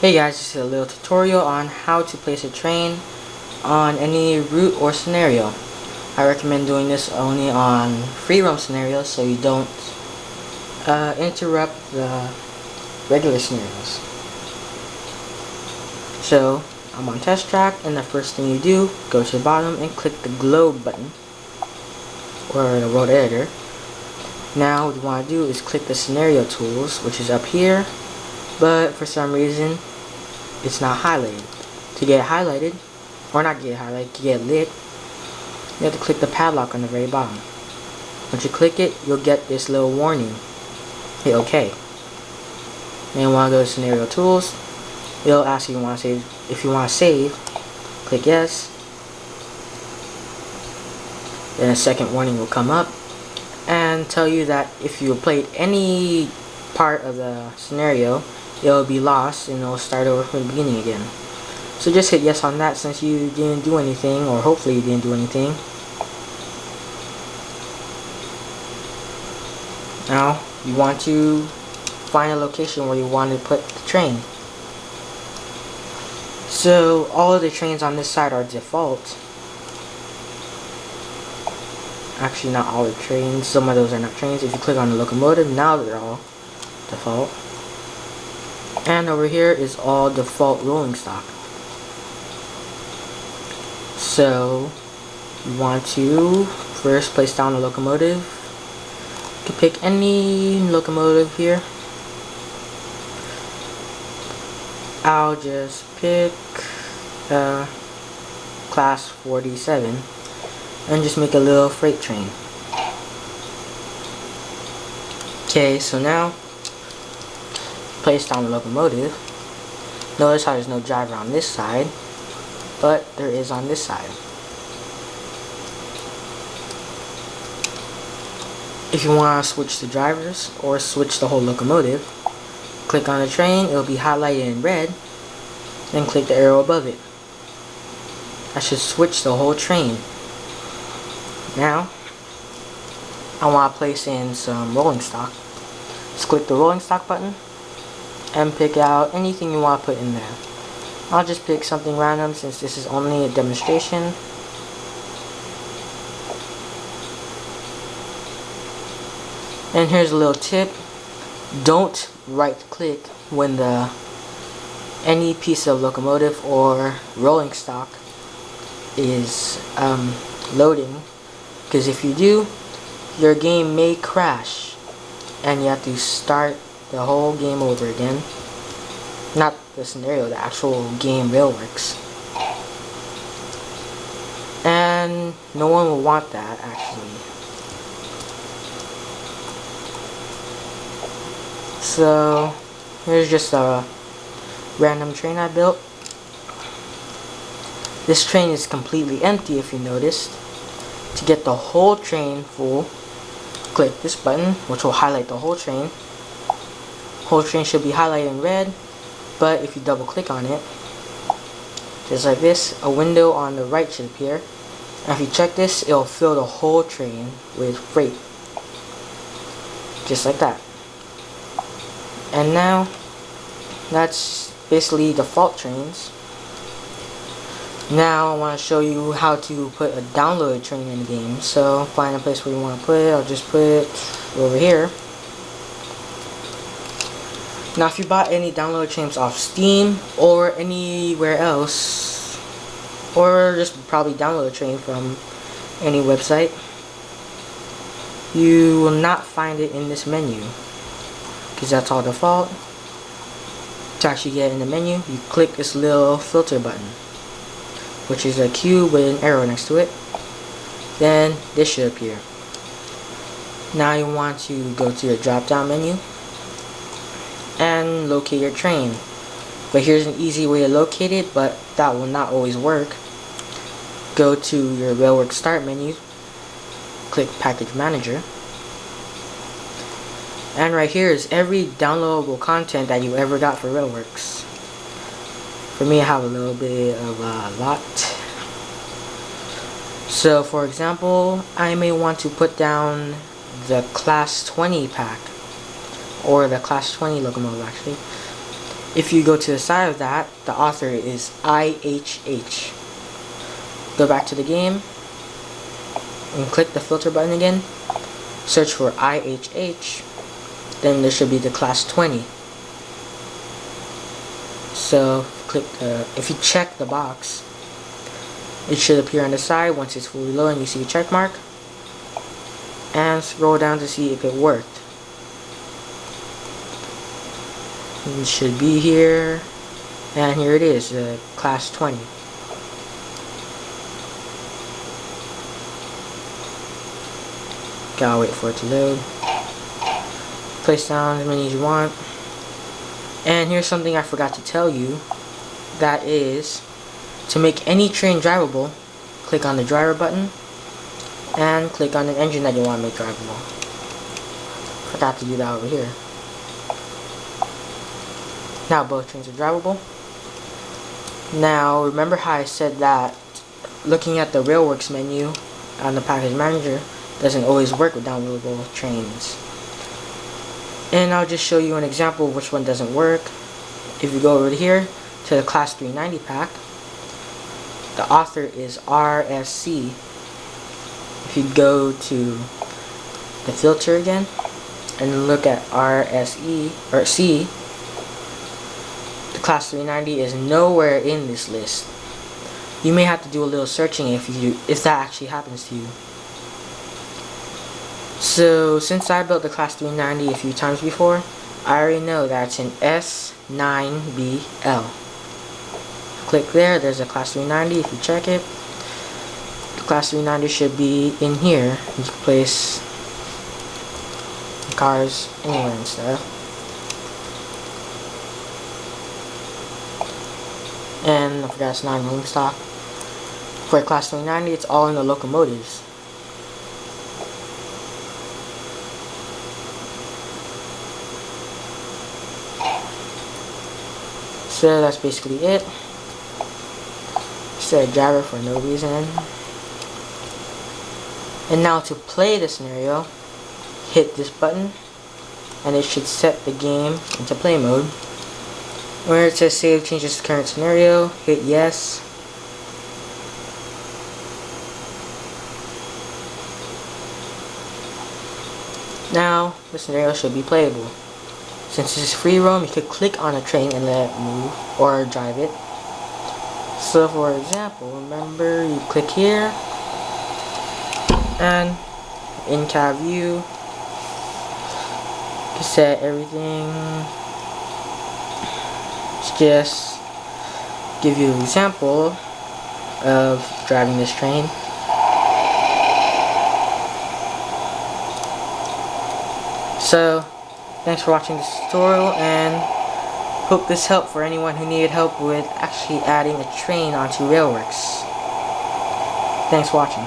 Hey guys, this is a little tutorial on how to place a train on any route or scenario. I recommend doing this only on free roam scenarios so you don't interrupt the regular scenarios. So I'm on test track, and the first thing you do, go to the bottom and click the globe button or the road editor. Now what you want to do is click the scenario tools, which is up here, but for some reason it's not highlighted. To get it highlighted, or not get it highlighted, to get it lit, you have to click the padlock on the very bottom. Once you click it, you'll get this little warning. Hit OK. Then you want to go to scenario tools. It'll ask you if you want to save. Click yes. Then a second warning will come up and tell you that if you played any part of the scenario, it'll be lost and it'll start over from the beginning again. So just hit yes on that since you didn't do anything, or hopefully you didn't do anything. Now you want to find a location where you want to put the train. So all of the trains on this side are default. Actually, not all the trains. Some of those are not trains. If you click on the locomotive, now they're all default. And over here is all default rolling stock. So you want to first place down the locomotive. You can pick any locomotive here. I'll just pick class 47 and just make a little freight train. Okay, so now place down the locomotive. Notice how there's no driver on this side, but there is on this side. If you want to switch the drivers or switch the whole locomotive, click on the train. It'll be highlighted in red, then click the arrow above it. I should switch the whole train. Now I want to place in some rolling stock. Just click the rolling stock button and pick out anything you want to put in there. I'll just pick something random since this is only a demonstration. And here's a little tip. Don't right click when any piece of locomotive or rolling stock is loading, because if you do, your game may crash and you have to start the whole game over again. Not the scenario, the actual game Railworks. And no one will want that, actually. So here's just a random train I built. This train is completely empty, if you noticed. To get the whole train full, click this button, which will highlight the whole train. Whole train should be highlighted in red, but if you double click on it, just like this, a window on the right should appear. And if you check this, it'll fill the whole train with freight. Just like that. And now, that's basically default trains. Now I want to show you how to put a downloaded train in the game. So find a place where you want to put it. I'll just put it over here. Now if you bought any downloaded trains off Steam or anywhere else, or just probably download a train from any website, you will not find it in this menu, because that's all default. To actually get in the menu, you click this little filter button, which is a cube with an arrow next to it. Then this should appear. Now you want to go to your drop down menu and locate your train. But here's an easy way to locate it, but that will not always work. Go to your Railworks start menu, click package manager, and right here is every downloadable content that you ever got for Railworks. For me, I have a little bit of a lot. So for example, I may want to put down the class 20 pack, or the class 20 locomotive actually. If you go to the side of that, the author is IHH. Go back to the game and click the filter button again. Search for IHH. Then there should be the class 20. So click if you check the box, it should appear on the side. Once it's fully loaded and you see a check mark, and scroll down to see if it worked. It should be here, and here it is, class 20. Gotta wait for it to load. Place down as many as you want. And here's something I forgot to tell you. That is, to make any train drivable, click on the driver button and click on the engine that you want to make drivable. Forgot to do that over here. Now both trains are drivable. Now remember how I said that looking at the Railworks menu on the package manager doesn't always work with downloadable trains. And I'll just show you an example of which one doesn't work. If you go over here to the class 390 pack, the author is RSC. If you go to the filter again and look at RSE or C, the class 390 is nowhere in this list. You may have to do a little searching if that actually happens to you. So since I built the class 390 a few times before, I already know that it's in S9BL. Click there, there's a class 390. If you check it, the class 390 should be in here. You can place cars anywhere and stuff. And I forgot it's not in rolling stock. For class 390, it's all in the locomotives. So that's basically it. Set a driver for no reason. And now to play the scenario, hit this button and it should set the game into play mode. Where it says save changes to current scenario, hit yes. Now the scenario should be playable. Since this is free roam, you could click on a train and let it move or drive it. So for example, remember you click here and in cab view, you can set everything. Just give you an example of driving this train. So thanks for watching this tutorial, and hope this helped for anyone who needed help with actually adding a train onto Railworks. Thanks for watching.